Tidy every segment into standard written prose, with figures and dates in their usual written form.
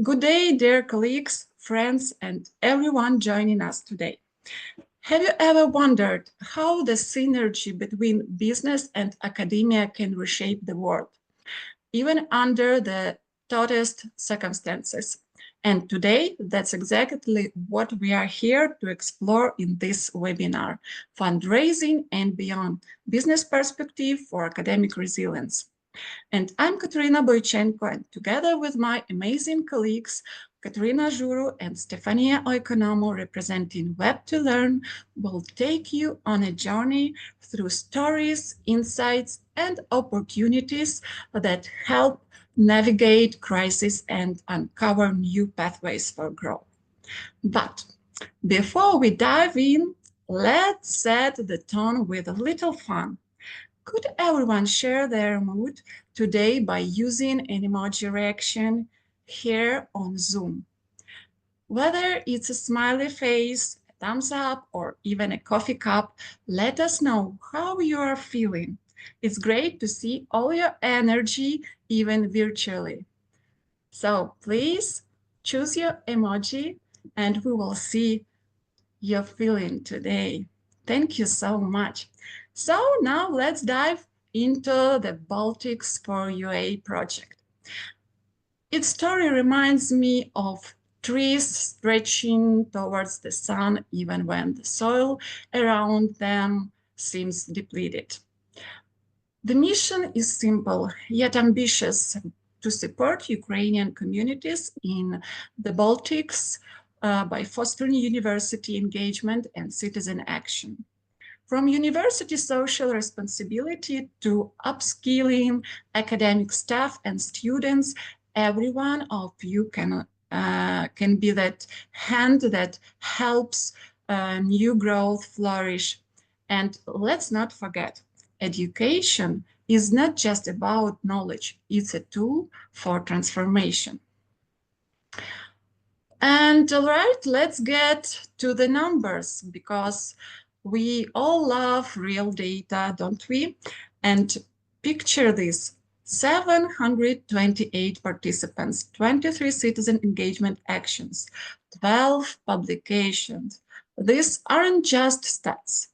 Good day, dear colleagues, friends, and everyone joining us today. Have you ever wondered how the synergy between business and academia can reshape the world, even under the toughest circumstances? And today, that's exactly what we are here to explore in this webinar, Fundraising and Beyond, Business Perspective for Academic Resilience. And I'm Katerina Boychenko, and together with my amazing colleagues, Katerina Juru and Stefania Oikonomo, representing Web2Learn, will take you on a journey through stories, insights, and opportunities that help navigate crisis and uncover new pathways for growth. But before we dive in, let's set the tone with a little fun. Could everyone share their mood today by using an emoji reaction here on Zoom? Whether it's a smiley face, a thumbs up, or even a coffee cup, let us know how you are feeling. It's great to see all your energy, even virtually. So please choose your emoji and we will see your feeling today. Thank you so much. So now let's dive into the Baltics for UA project. Its story reminds me of trees stretching towards the sun even when the soil around them seems depleted. The mission is simple yet ambitious to support Ukrainian communities in the Baltics by fostering university engagement and citizen action. From university social responsibility to upskilling academic staff and students, every one of you can be that hand that helps new growth flourish. And let's not forget, education is not just about knowledge, it's a tool for transformation. And all right, let's get to the numbers because we all love real data, don't we? And picture this, 728 participants, 23 citizen engagement actions, 12 publications. These aren't just stats.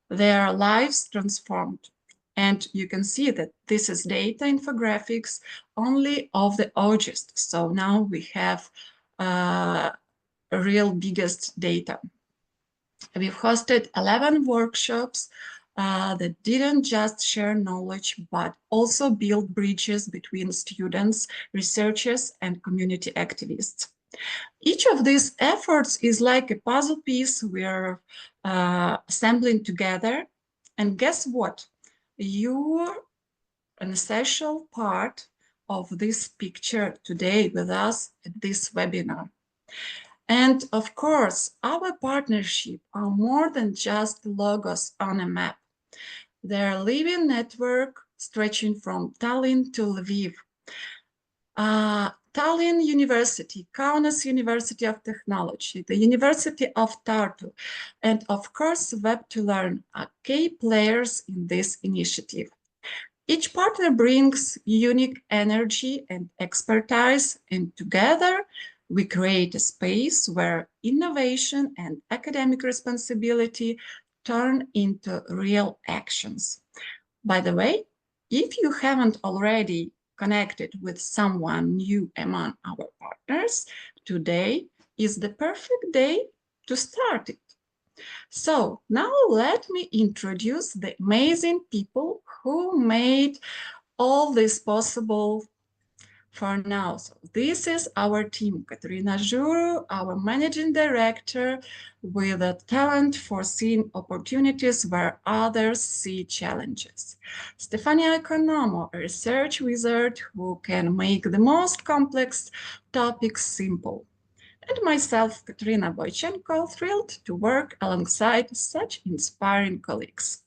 They are lives transformed. And you can see that this is data infographics only of the August. So now we have real biggest data. We've hosted 11 workshops that didn't just share knowledge, but also build bridges between students, researchers, and community activists. Each of these efforts is like a puzzle piece we're assembling together. And guess what? You're an essential part of this picture today with us at this webinar. And of course, our partnership are more than just logos on a map. They're a living network stretching from Tallinn to Lviv. Tallinn University, Kaunas University of Technology, the University of Tartu, and of course, Web2Learn are key players in this initiative. Each partner brings unique energy and expertise, and together we create a space where innovation and academic responsibility turn into real actions. By the way, if you haven't already connected with someone new among our partners, today is the perfect day to start it. So now let me introduce the amazing people who made all this possible for now. So this is our team, Katerina Juru, our managing director with a talent for seeing opportunities where others see challenges. Stefania Oikonomo, a research wizard who can make the most complex topics simple. And myself, Katerina Boychenko, thrilled to work alongside such inspiring colleagues.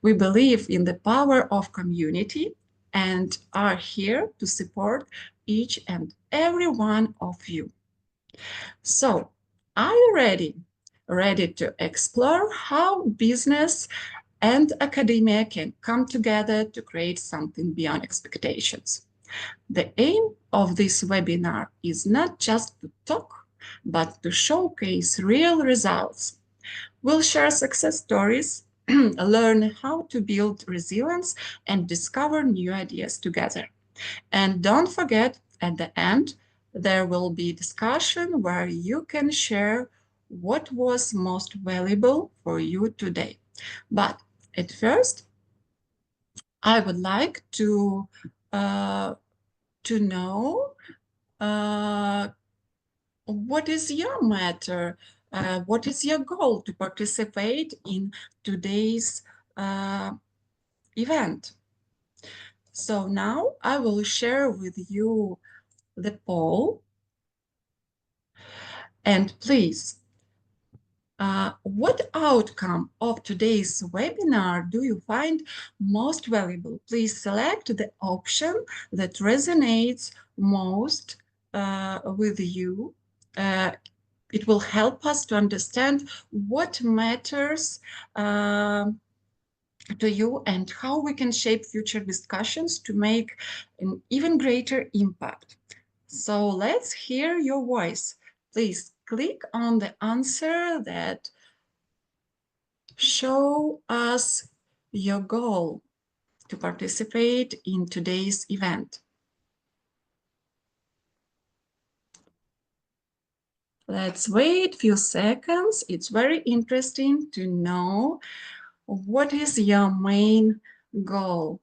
We believe in the power of community and are here to support each and every one of you. So, are you ready? Ready to explore how business and academia can come together to create something beyond expectations? The aim of this webinar is not just to talk, but to showcase real results. We'll share success stories, learn how to build resilience, and discover new ideas together. And don't forget, at the end, there will be discussion where you can share what was most valuable for you today. But at first, I would like uh, to know uh, what is your matter? What is your goal to participate in today's uh, event? So now I will share with you the poll, and please, what outcome of today's webinar do you find most valuable? Please select the option that resonates most with you. It will help us to understand what matters to you and how we can shape future discussions to make an even greater impact. So let's hear your voice. Please click on the answer that show us your goal to participate in today's event. Let's wait a few seconds. It's very interesting to know what is your main goal.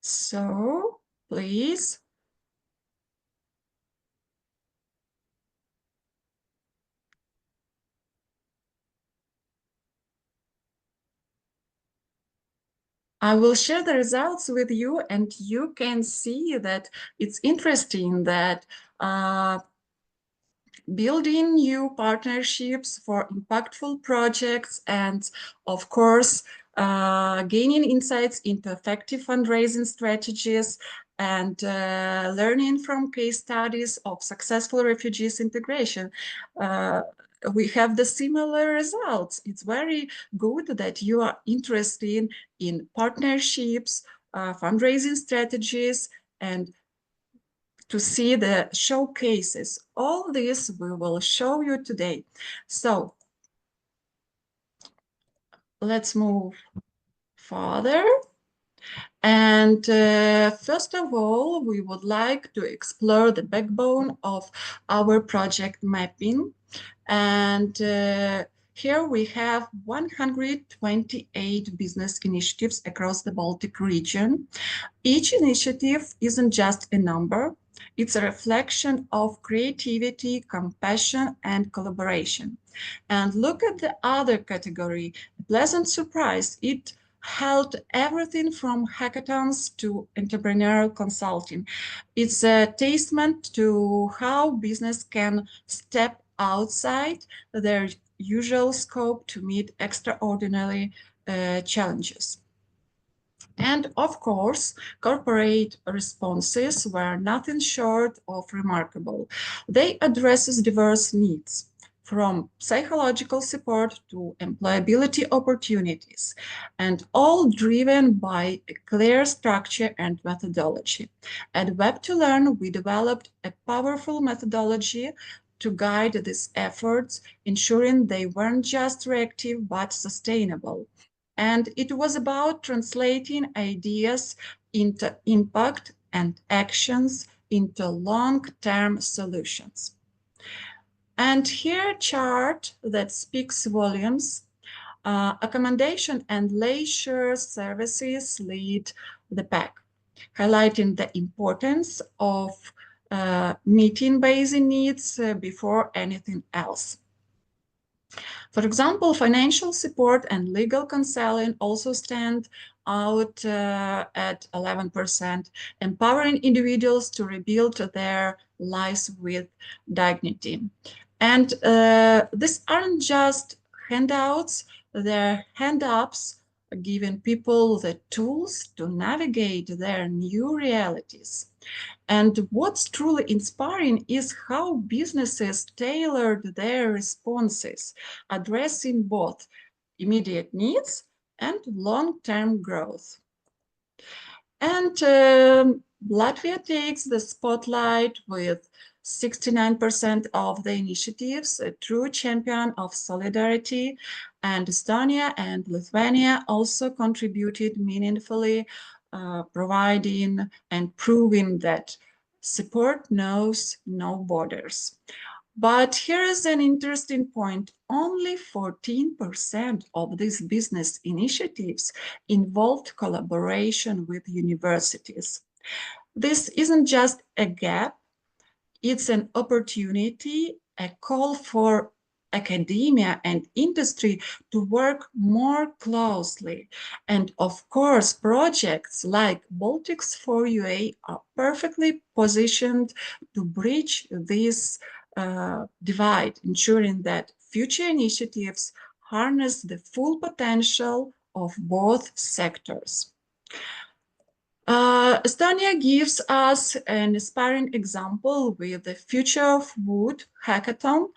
So please, I will share the results with you, and you can see that it's interesting that building new partnerships for impactful projects, and of course, gaining insights into effective fundraising strategies, and learning from case studies of successful refugees integration. We have the similar results. It's very good that you are interested in partnerships, fundraising strategies, and to see the showcases. All this we will show you today. So let's move further. And first of all, we would like to explore the backbone of our project mapping. And here we have 128 business initiatives across the Baltic region. Each initiative isn't just a number, it's a reflection of creativity, compassion, and collaboration. And look at the other category, pleasant surprise. It held everything from hackathons to entrepreneurial consulting. It's a testament to how business can step outside their usual scope to meet extraordinary challenges. And of course, corporate responses were nothing short of remarkable. They addresses diverse needs, from psychological support to employability opportunities, and all driven by a clear structure and methodology. At Web2Learn, we developed a powerful methodology to guide these efforts, ensuring they weren't just reactive but sustainable. And it was about translating ideas into impact and actions into long-term solutions. And here a chart that speaks volumes. Accommodation and leisure services lead the pack, highlighting the importance of meeting basic needs before anything else. For example, financial support and legal counseling also stand out at 11%, empowering individuals to rebuild their lives with dignity. And these aren't just handouts, they're hand-ups giving people the tools to navigate their new realities. And what's truly inspiring is how businesses tailored their responses, addressing both immediate needs and long-term growth. And Latvia takes the spotlight with 69% of the initiatives, a true champion of solidarity. And Estonia and Lithuania also contributed meaningfully, providing and proving that support knows no borders. But here is an interesting point. Only 14% of these business initiatives involved collaboration with universities. This isn't just a gap, it's an opportunity, a call for academia and industry to work more closely. And of course, projects like Baltics for UA are perfectly positioned to bridge this divide, ensuring that future initiatives harness the full potential of both sectors. Estonia gives us an inspiring example with the Future of Wood hackathon.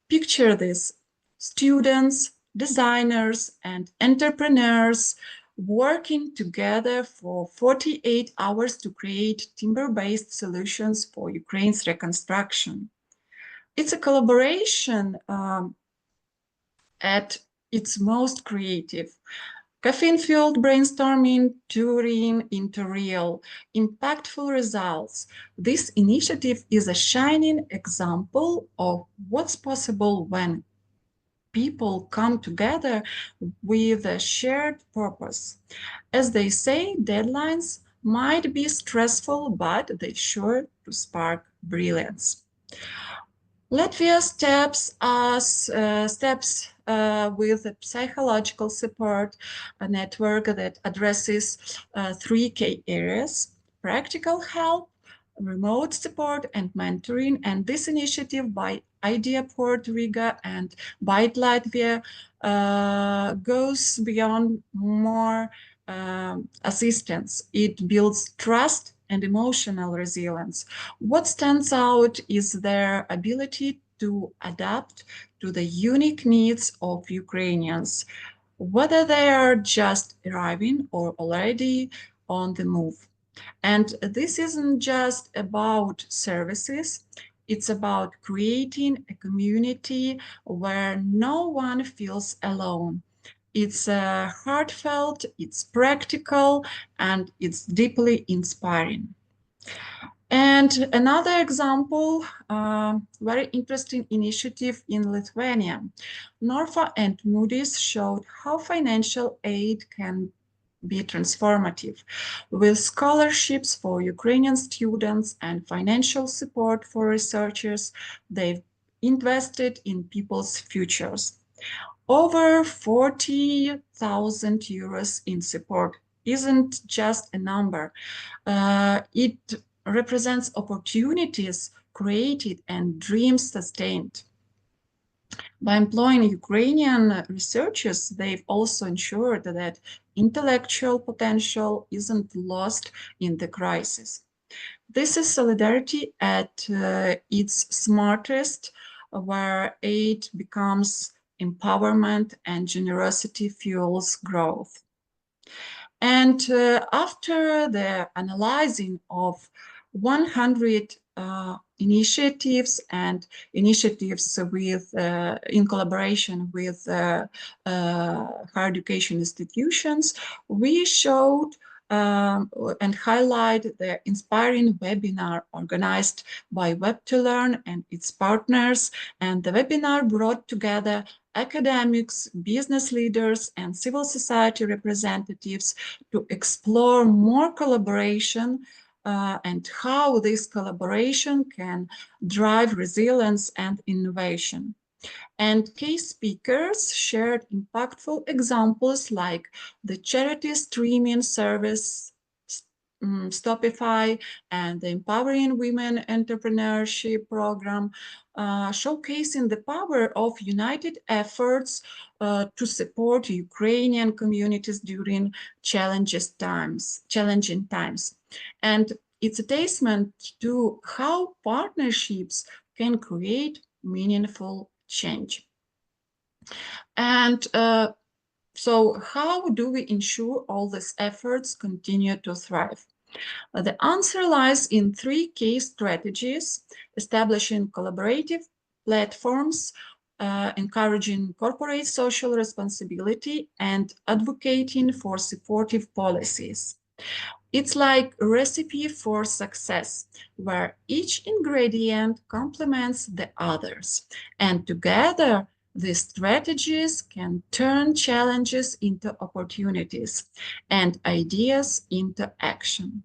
Picture this: students, designers, and entrepreneurs working together for 48 hours to create timber-based solutions for Ukraine's reconstruction. It's a collaboration at its most creative. Caffeine-fueled brainstorming, touring into real, impactful results. This initiative is a shining example of what's possible when people come together with a shared purpose. As they say, deadlines might be stressful, but they sure to spark brilliance. Latvia steps with a psychological support, a network that addresses three key areas: practical help, remote support, and mentoring. And this initiative by Idea Port Riga and Byte Latvia goes beyond more assistance. It builds trust and emotional resilience. What stands out is their ability to adapt to the unique needs of Ukrainians, whether they are just arriving or already on the move. And this isn't just about services, it's about creating a community where no one feels alone. It's heartfelt, it's practical, and it's deeply inspiring. And another example, very interesting initiative in Lithuania. Norfa and Moody's showed how financial aid can be transformative. With scholarships for Ukrainian students and financial support for researchers, they've invested in people's futures. Over 40,000 euros in support isn't just a number. It represents opportunities created and dreams sustained. By employing Ukrainian researchers, they've also ensured that intellectual potential isn't lost in the crisis. This is solidarity at its smartest, where aid becomes empowerment and generosity fuels growth. And after the analyzing of 100 initiatives and initiatives with, in collaboration with higher education institutions, we showed and highlight the inspiring webinar organized by Web2Learn and its partners. And the webinar brought together academics, business leaders, and civil society representatives to explore more collaboration and how this collaboration can drive resilience and innovation. And case speakers shared impactful examples like the charity streaming service Stopify and the Empowering Women Entrepreneurship Program, showcasing the power of united efforts to support Ukrainian communities during challenging times. And it's a testament to how partnerships can create meaningful change. And so how do we ensure all these efforts continue to thrive? The answer lies in three key strategies: establishing collaborative platforms, encouraging corporate social responsibility, and advocating for supportive policies. It's like a recipe for success, where each ingredient complements the others. And together, these strategies can turn challenges into opportunities and ideas into action.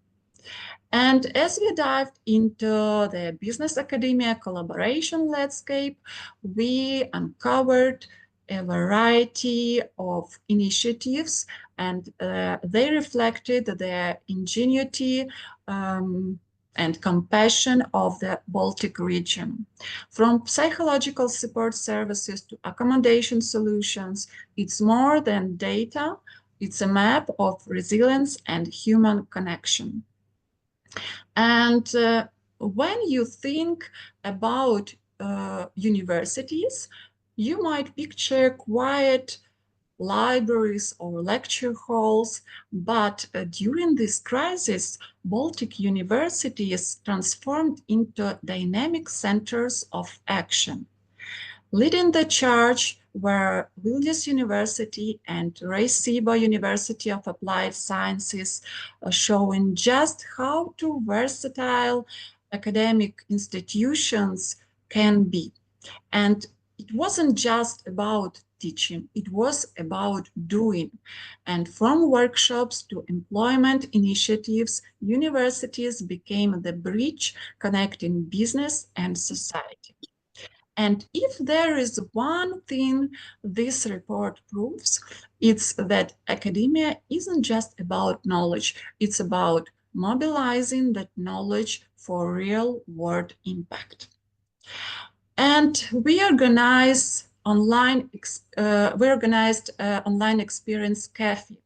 And as we dived into the business academia collaboration landscape, we uncovered a variety of initiatives, and they reflected the ingenuity and compassion of the Baltic region. From psychological support services to accommodation solutions, it's more than data, it's a map of resilience and human connection. And when you think about universities, you might picture quiet libraries or lecture halls, but during this crisis, Baltic universities transformed into dynamic centers of action. Leading the charge were Vilnius University and Recibo University of Applied Sciences, showing just how two versatile academic institutions can be. And it wasn't just about teaching, it was about doing. And from workshops to employment initiatives, universities became the bridge connecting business and society. And if there is one thing this report proves, it's that academia isn't just about knowledge, it's about mobilizing that knowledge for real world impact. And we organized online experience cafe.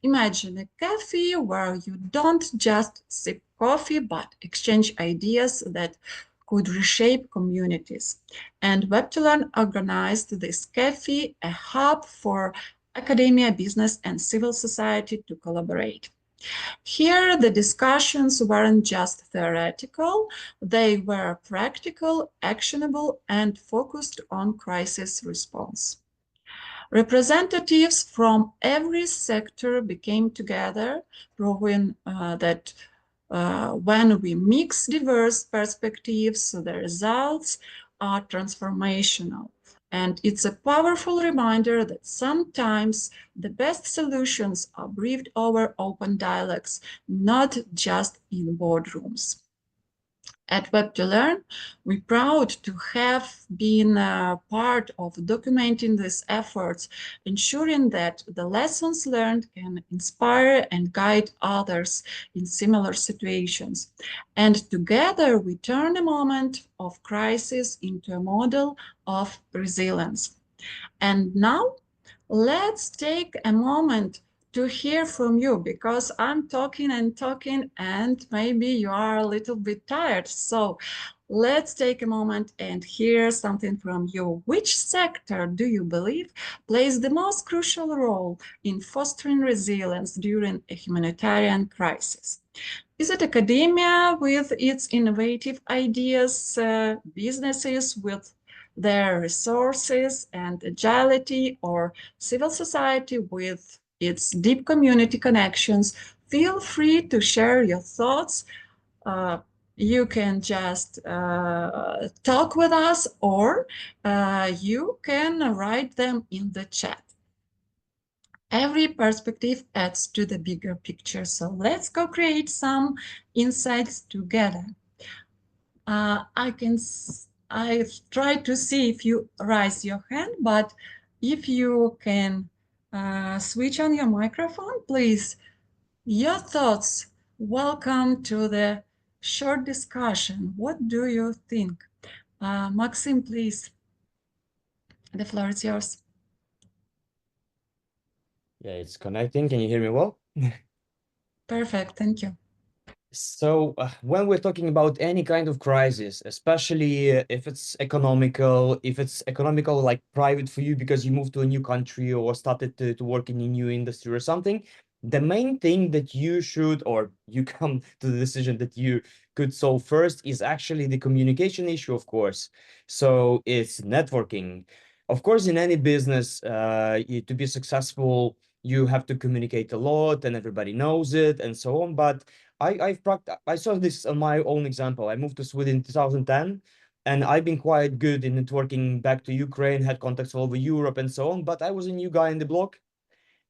Imagine a cafe where you don't just sip coffee, but exchange ideas that could reshape communities. And Web2Learn organized this cafe, a hub for academia, business, and civil society to collaborate. Here, the discussions weren't just theoretical, they were practical, actionable, and focused on crisis response. Representatives from every sector became together, proving that when we mix diverse perspectives, the results are transformational. And it's a powerful reminder that sometimes the best solutions are breathed over open dialogues, not just in boardrooms. At Web2Learn, we're proud to have been part of documenting these efforts, ensuring that the lessons learned can inspire and guide others in similar situations. And together, we turn a moment of crisis into a model of resilience. And now, let's take a moment to hear from you, because I'm talking and talking and maybe you are a little bit tired. So let's take a moment and hear something from you. Which sector do you believe plays the most crucial role in fostering resilience during a humanitarian crisis? Is it academia with its innovative ideas, businesses with their resources and agility, or civil society with its deep community connections? Feel free to share your thoughts. You can just talk with us, or you can write them in the chat. Every perspective adds to the bigger picture. So let's go create some insights together. I try to see if you raise your hand, but if you can switch on your microphone, please. Your thoughts. Welcome to the short discussion. What do you think? Maxim, please, the floor is yours. Yeah, it's connecting. Can you hear me well? Perfect, thank you. So, when we're talking about any kind of crisis, especially if it's economical, like private for you because you moved to a new country or started to work in a new industry or something, the main thing that you should, or you come to the decision that you could solve first is actually the communication issue, of course. So it's networking. Of course, in any business, to be successful, you have to communicate a lot and everybody knows it and so on. But I saw this on my own example. I moved to Sweden in 2010, and I've been quite good in networking back to Ukraine, had contacts all over Europe and so on. But I was a new guy in the block,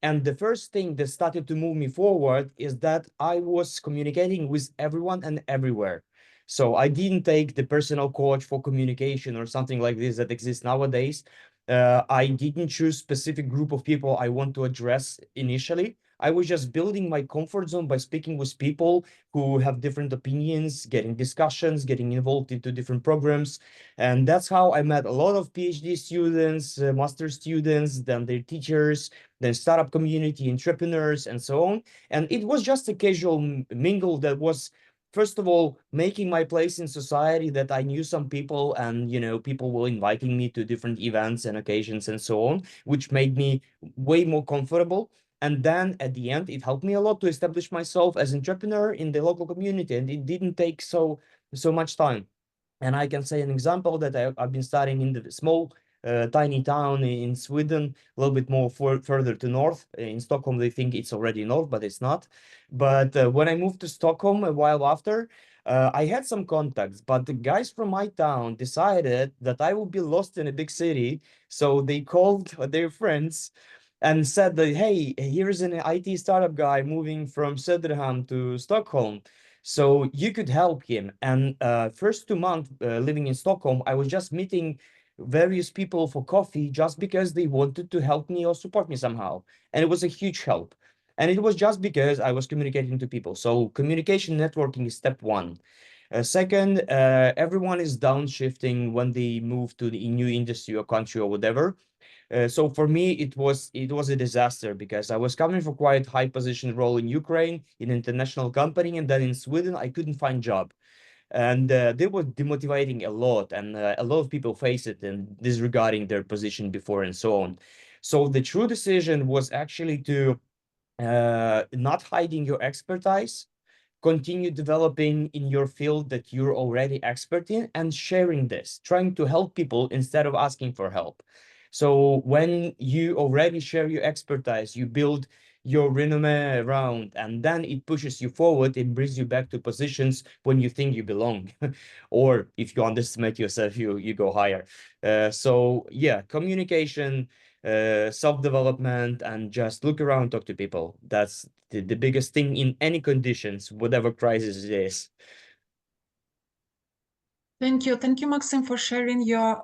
and the first thing that started to move me forward is that I was communicating with everyone and everywhere. So I didn't take the personal coach for communication or something like this that exists nowadays. I didn't choose specific group of people I want to address initially. I was just building my comfort zone by speaking with people who have different opinions, getting discussions, getting involved into different programs. And that's how I met a lot of PhD students, master students, then their teachers, then startup community, entrepreneurs, and so on. And it was just a casual mingle that was, first of all, making my place in society, that I knew some people, and people were inviting me to different events and occasions and so on, which made me way more comfortable. And then at the end, it helped me a lot to establish myself as entrepreneur in the local community, and it didn't take so much time. And I can say an example that I've been studying in the small, tiny town in Sweden, a little bit more further to north. In Stockholm, they think it's already north, but it's not. But when I moved to Stockholm a while after, I had some contacts, but the guys from my town decided that I would be lost in a big city. So they called their friends and said that, hey, here's an IT startup guy moving from Söderhamn to Stockholm. So you could help him. And first 2 months living in Stockholm, I was just meeting various people for coffee just because they wanted to help me or support me somehow. And it was a huge help. And it was just because I was communicating to people. So communication networking is step one. Second, everyone is downshifting when they move to the new industry or country or whatever. So for me, it was a disaster because I was coming for quite high position role in Ukraine in an international company, and then in Sweden I couldn't find job, and they were demotivating a lot, and a lot of people face it and disregarding their position before and so on. So the true decision was actually to not hiding your expertise, continue developing in your field that you're already expert in, and sharing this, trying to help people instead of asking for help. So when you already share your expertise, you build your resume around, and then it pushes you forward and brings you back to positions when you think you belong. Or if you underestimate yourself, you go higher. So yeah, communication, self-development, and just look around, talk to people. That's the biggest thing in any conditions, whatever crisis it is. Thank you, Maxim, for sharing your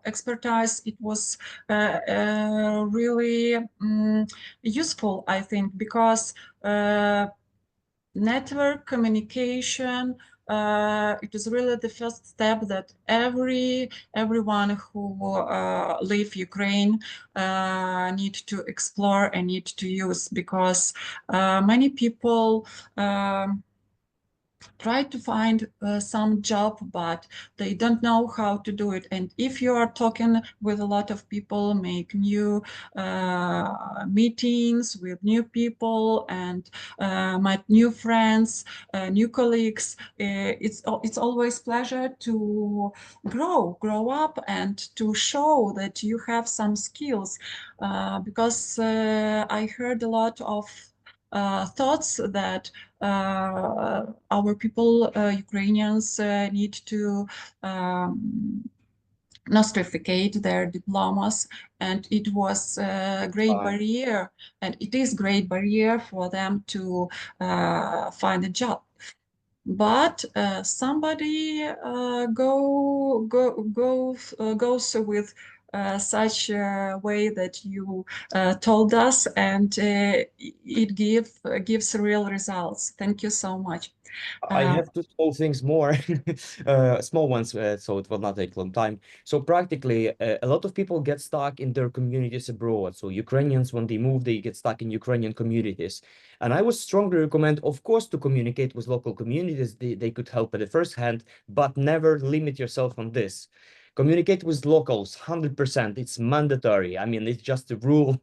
expertise. It was really useful, I think, because network communication, it is really the first step that everyone who leave Ukraine need to explore and need to use, because many people try to find some job, but they don't know how to do it. And if you are talking with a lot of people, make new meetings with new people, and meet new friends, new colleagues, it's always pleasure to grow up and to show that you have some skills, because I heard a lot of thoughts that our people, Ukrainians, need to nostrificate their diplomas, and it was a great Fine. barrier, and it is great barrier for them to find a job. But somebody goes with such a way that you told us, and it gives real results. Thank you so much. I Uh, have two small things more, small ones, so it will not take long time. So practically, a lot of people get stuck in their communities abroad. So Ukrainians, when they move, they get stuck in Ukrainian communities. And I would strongly recommend, of course, to communicate with local communities. They could help at the first hand, but never limit yourself on this. Communicate with locals, 100%. It's mandatory. I mean, it's just a rule.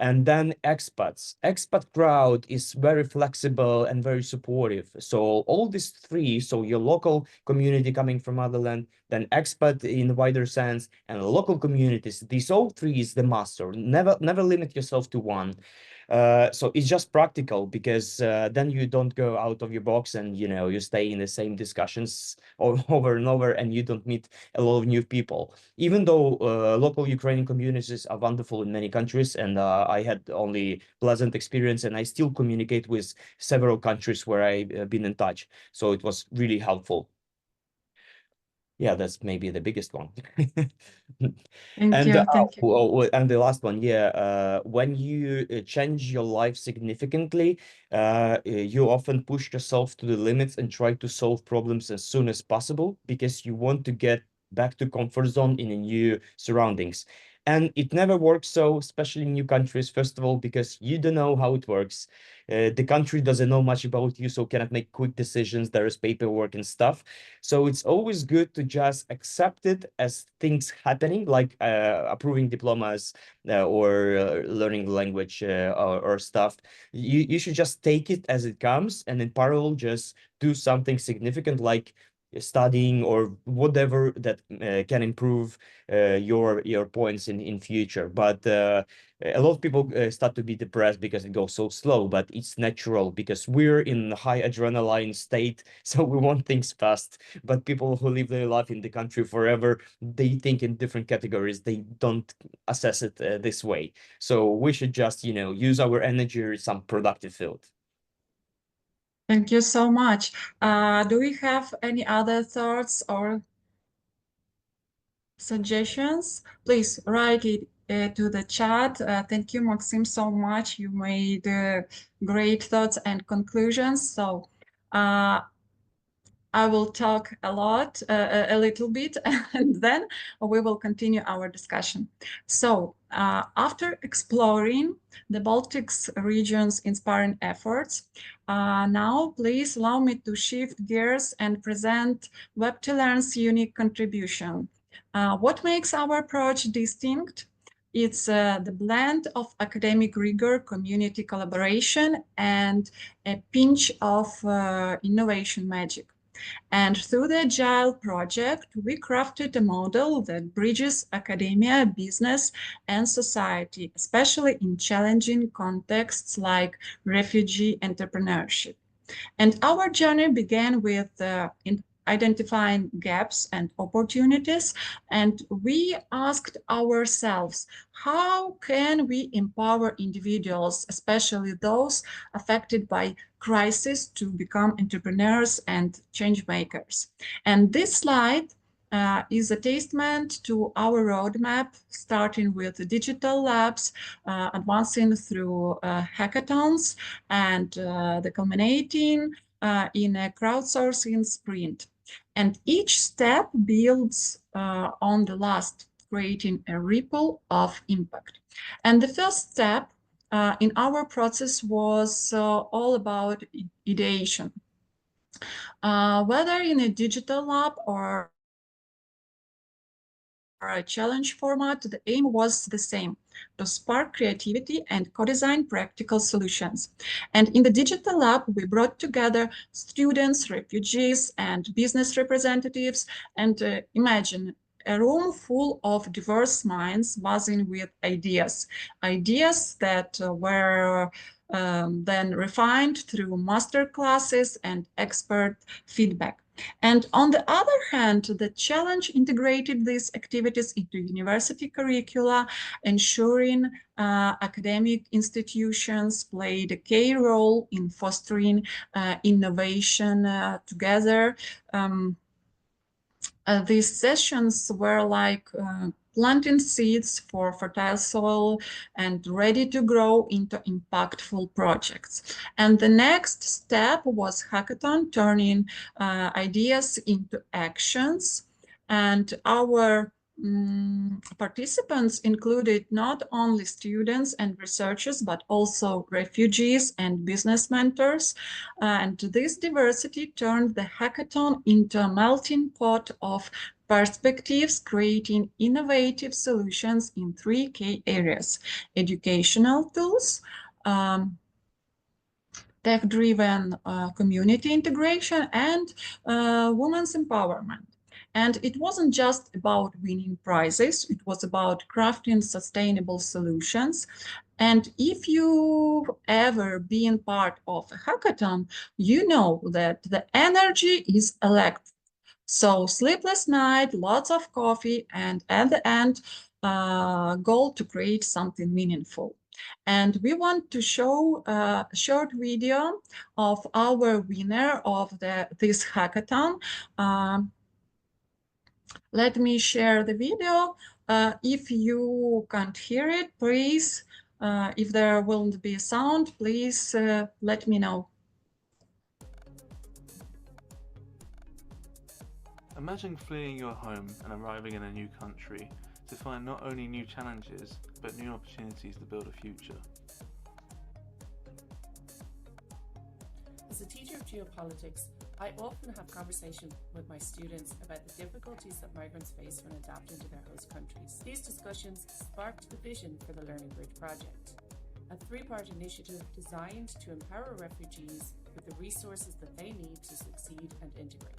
And then expats. Expat crowd is very flexible and very supportive. So all these three, so your local community coming from other land, then expat in the wider sense, and local communities, these all three is the master. Never limit yourself to one. So it's just practical because then you don't go out of your box and you stay in the same discussions over and over and you don't meet a lot of new people. Even though local Ukrainian communities are wonderful in many countries, and I had only pleasant experience, and I still communicate with several countries where I've been in touch. So it was really helpful. Yeah, that's maybe the biggest one. Thank And you. Thank you. and the last one, yeah, when you change your life significantly, you often push yourself to the limits and try to solve problems as soon as possible because you want to get back to comfort zone in a new surroundings. And it never works so, especially in new countries, first of all, because you don't know how it works. The country doesn't know much about you, so cannot make quick decisions. There is paperwork and stuff. So it's always good to just accept it as things happening, like approving diplomas or learning language or stuff. You should just take it as it comes, and in parallel, just do something significant like studying or whatever that can improve your points in future. But a lot of people start to be depressed because it goes so slow, but it's natural because we're in a high adrenaline state, so we want things fast. But people who live their life in the country forever, they think in different categories. They don't assess it this way. So we should just, use our energy in some productive field. Thank you so much. Do we have any other thoughts or suggestions? Please write it to the chat. Thank you, Maxim, so much. You made great thoughts and conclusions. So uh, I will talk a lot, a little bit, and then we will continue our discussion. So, after exploring the Baltics region's inspiring efforts, now please allow me to shift gears and present Web2Learn's unique contribution. What makes our approach distinct? It's the blend of academic rigor, community collaboration, and a pinch of innovation magic. And through the Agile project, we crafted a model that bridges academia, business, and society, especially in challenging contexts like refugee entrepreneurship. And our journey began with identifying gaps and opportunities. And we asked ourselves, how can we empower individuals, especially those affected by crisis, to become entrepreneurs and change makers? And this slide is a testament to our roadmap, starting with digital labs, advancing through hackathons, and the culminating in a crowdsourcing sprint. And each step builds on the last, creating a ripple of impact. And the first step in our process was all about ideation. Whether in a digital lab or a challenge format, the aim was the same: to spark creativity and co-design practical solutions. And in the digital lab, we brought together students, refugees, and business representatives. And imagine a room full of diverse minds buzzing with ideas that were then refined through master classes and expert feedback. And on the other hand, the challenge integrated these activities into university curricula, ensuring academic institutions played a key role in fostering innovation together. These sessions were like planting seeds for fertile soil and ready to grow into impactful projects. And the next step was hackathon, turning ideas into actions. And our participants included not only students and researchers, but also refugees and business mentors. And this diversity turned the hackathon into a melting pot of perspectives, creating innovative solutions in three key areas: educational tools, tech-driven community integration, and women's empowerment. And it wasn't just about winning prizes, it was about crafting sustainable solutions. And if you've ever been part of a hackathon, you know that the energy is electric. So sleepless night, lots of coffee, and at the end, goal to create something meaningful. And we want to show a short video of our winner of this hackathon. Let me share the video. If you can't hear it, please, if there won't be sound, please let me know. Imagine fleeing your home and arriving in a new country to find not only new challenges, but new opportunities to build a future. As a teacher of geopolitics, I often have conversations with my students about the difficulties that migrants face when adapting to their host countries. These discussions sparked the vision for the Learning Bridge project, a three-part initiative designed to empower refugees with the resources that they need to succeed and integrate.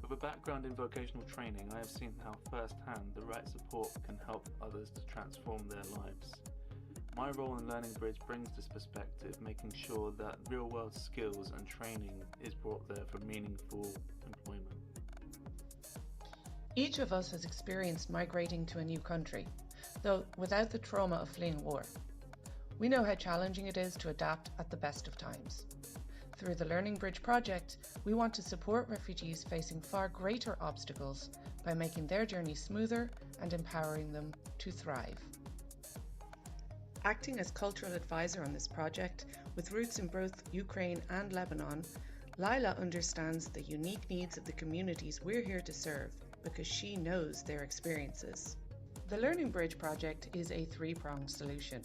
With a background in vocational training, I have seen how firsthand the right support can help others to transform their lives. My role in Learning Bridge brings this perspective, making sure that real-world skills and training is brought there for meaningful employment. Each of us has experienced migrating to a new country, though without the trauma of fleeing war. We know how challenging it is to adapt at the best of times. Through the Learning Bridge project, we want to support refugees facing far greater obstacles by making their journey smoother and empowering them to thrive. Acting as cultural advisor on this project, with roots in both Ukraine and Lebanon, Lila understands the unique needs of the communities we're here to serve because she knows their experiences. The Learning Bridge project is a three-pronged solution.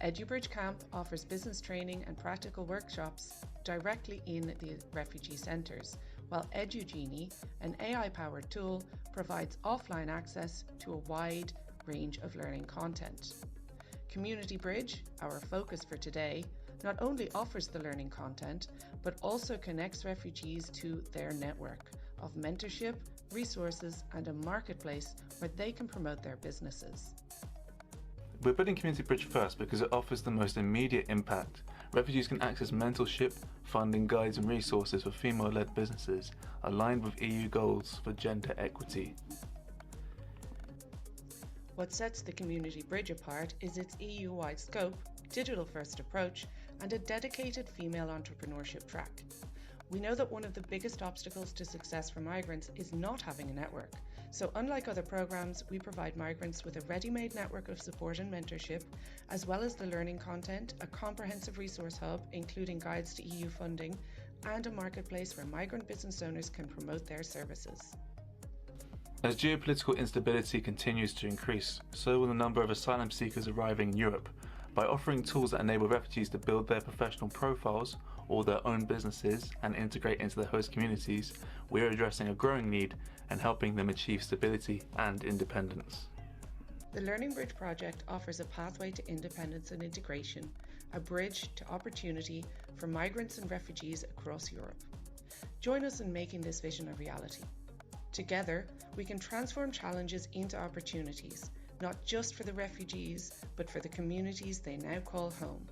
EduBridge Camp offers business training and practical workshops directly in the refugee centres, while EduGenie, an AI-powered tool, provides offline access to a wide range of learning content. Community Bridge, our focus for today, not only offers the learning content, but also connects refugees to their network of mentorship, resources, and a marketplace where they can promote their businesses. We're putting Community Bridge first because it offers the most immediate impact. Refugees can access mentorship, funding, guides and resources for female-led businesses aligned with EU goals for gender equity. What sets the Community Bridge apart is its EU-wide scope, digital-first approach, and a dedicated female entrepreneurship track. We know that one of the biggest obstacles to success for migrants is not having a network. So unlike other programs, we provide migrants with a ready-made network of support and mentorship, as well as the learning content, a comprehensive resource hub, including guides to EU funding, and a marketplace where migrant business owners can promote their services. As geopolitical instability continues to increase, so will the number of asylum seekers arriving in Europe. By offering tools that enable refugees to build their professional profiles or their own businesses and integrate into their host communities, we are addressing a growing need and helping them achieve stability and independence. The Learning Bridge project offers a pathway to independence and integration, a bridge to opportunity for migrants and refugees across Europe. Join us in making this vision a reality. Together, we can transform challenges into opportunities, not just for the refugees, but for the communities they now call home.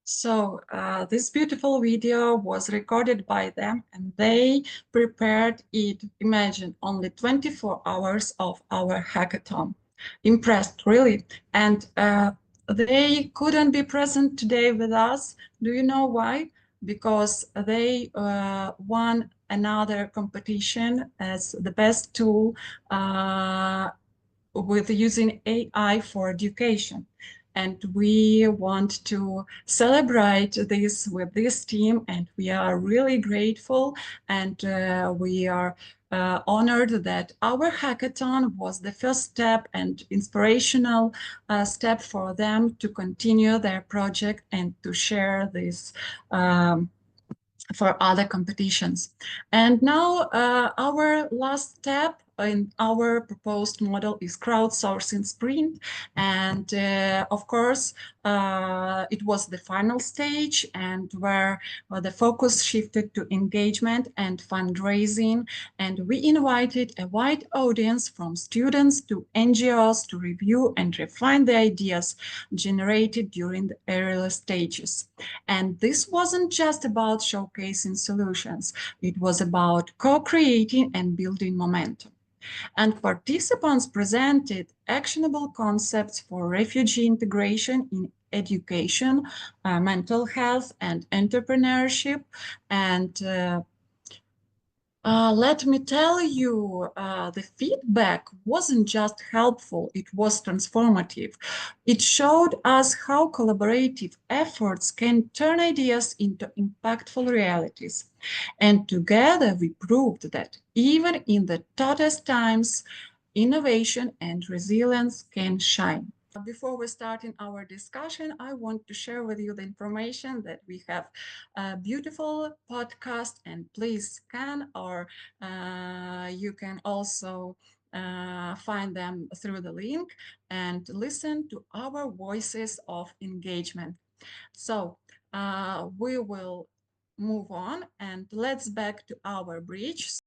So this beautiful video was recorded by them and they prepared it, imagine, only 24 hours of our hackathon. Impressed, really. And they couldn't be present today with us. Do you know why? because they won another competition as the best tool with using AI for education. And we want to celebrate this with this team, and we are really grateful, and we are honored that our hackathon was the first step and inspirational step for them to continue their project and to share this for other competitions. And now our last step in our proposed model is crowdsourcing sprint. And of course, it was the final stage, and where the focus shifted to engagement and fundraising. And we invited a wide audience from students to NGOs to review and refine the ideas generated during the early stages. And this wasn't just about showcasing solutions, it was about co-creating and building momentum. And participants presented actionable concepts for refugee integration in education, mental health, and entrepreneurship. And let me tell you, the feedback wasn't just helpful, it was transformative. It showed us how collaborative efforts can turn ideas into impactful realities. And together we proved that even in the toughest times, innovation and resilience can shine. Before we start in our discussion, I want to share with you the information that we have a beautiful podcast, and please scan, or you can also find them through the link and listen to our voices of engagement. So we will move on, and let's back to our bridge.